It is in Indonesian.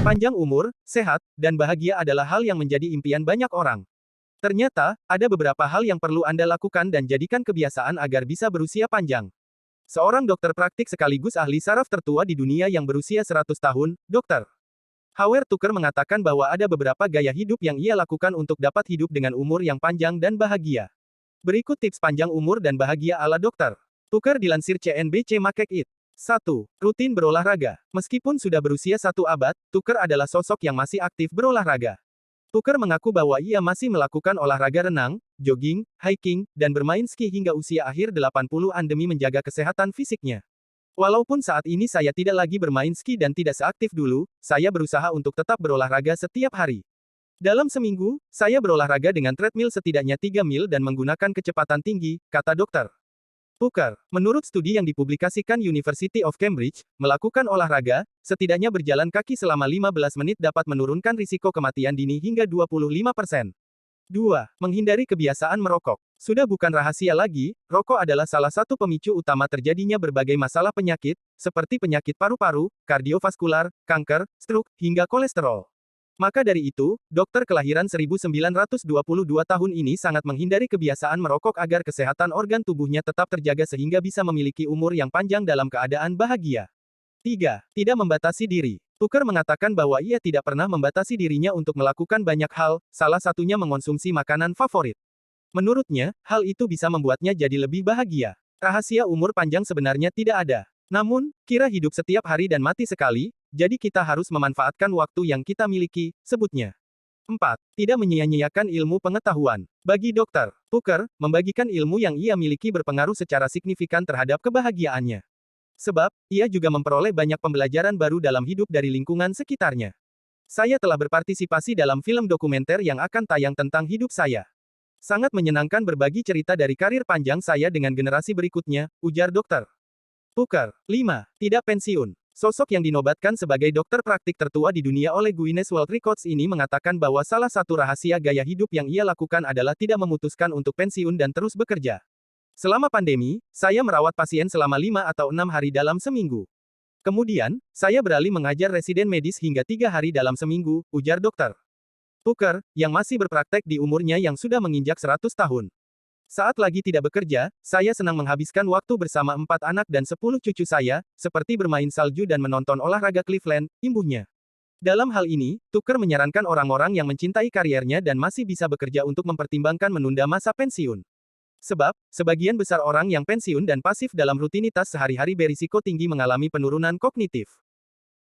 Panjang umur, sehat, dan bahagia adalah hal yang menjadi impian banyak orang. Ternyata, ada beberapa hal yang perlu Anda lakukan dan jadikan kebiasaan agar bisa berusia panjang. Seorang dokter praktik sekaligus ahli saraf tertua di dunia yang berusia 100 tahun, Dr. Howard Tucker mengatakan bahwa ada beberapa gaya hidup yang ia lakukan untuk dapat hidup dengan umur yang panjang dan bahagia. Berikut tips panjang umur dan bahagia ala Dr. Tucker dilansir CNBC Market It. 1. Rutin berolahraga. Meskipun sudah berusia 1 abad, Tucker adalah sosok yang masih aktif berolahraga. Tucker mengaku bahwa ia masih melakukan olahraga renang, jogging, hiking, dan bermain ski hingga usia akhir 80-an demi menjaga kesehatan fisiknya. Walaupun saat ini saya tidak lagi bermain ski dan tidak seaktif dulu, saya berusaha untuk tetap berolahraga setiap hari. Dalam seminggu, saya berolahraga dengan treadmill setidaknya 3 mil dan menggunakan kecepatan tinggi, kata dokter Tucker. Menurut studi yang dipublikasikan University of Cambridge, melakukan olahraga, setidaknya berjalan kaki selama 15 menit dapat menurunkan risiko kematian dini hingga 25%. 2. Menghindari kebiasaan merokok. Sudah bukan rahasia lagi, rokok adalah salah satu pemicu utama terjadinya berbagai masalah penyakit, seperti penyakit paru-paru, kardiovaskular, kanker, stroke, hingga kolesterol. Maka dari itu, dokter kelahiran 1922 tahun ini sangat menghindari kebiasaan merokok agar kesehatan organ tubuhnya tetap terjaga sehingga bisa memiliki umur yang panjang dalam keadaan bahagia. 3. Tidak membatasi diri. Tucker mengatakan bahwa ia tidak pernah membatasi dirinya untuk melakukan banyak hal, salah satunya mengonsumsi makanan favorit. Menurutnya, hal itu bisa membuatnya jadi lebih bahagia. Rahasia umur panjang sebenarnya tidak ada. Namun, kira hidup setiap hari dan mati sekali, jadi kita harus memanfaatkan waktu yang kita miliki, sebutnya. 4. Tidak menyia-nyiakan ilmu pengetahuan. Bagi Dr. Tucker, membagikan ilmu yang ia miliki berpengaruh secara signifikan terhadap kebahagiaannya. Sebab, ia juga memperoleh banyak pembelajaran baru dalam hidup dari lingkungan sekitarnya. Saya telah berpartisipasi dalam film dokumenter yang akan tayang tentang hidup saya. Sangat menyenangkan berbagi cerita dari karir panjang saya dengan generasi berikutnya, ujar Dr. Tucker. 5. Tidak pensiun. Sosok yang dinobatkan sebagai dokter praktik tertua di dunia oleh Guinness World Records ini mengatakan bahwa salah satu rahasia gaya hidup yang ia lakukan adalah tidak memutuskan untuk pensiun dan terus bekerja. Selama pandemi, saya merawat pasien selama 5 atau 6 hari dalam seminggu. Kemudian, saya beralih mengajar residen medis hingga 3 hari dalam seminggu, ujar Dr. Tucker, yang masih berpraktek di umurnya yang sudah menginjak 100 tahun. Saat lagi tidak bekerja, saya senang menghabiskan waktu bersama 4 anak dan 10 cucu saya, seperti bermain salju dan menonton olahraga Cleveland, imbuhnya. Dalam hal ini, Tucker menyarankan orang-orang yang mencintai kariernya dan masih bisa bekerja untuk mempertimbangkan menunda masa pensiun. Sebab, sebagian besar orang yang pensiun dan pasif dalam rutinitas sehari-hari berisiko tinggi mengalami penurunan kognitif.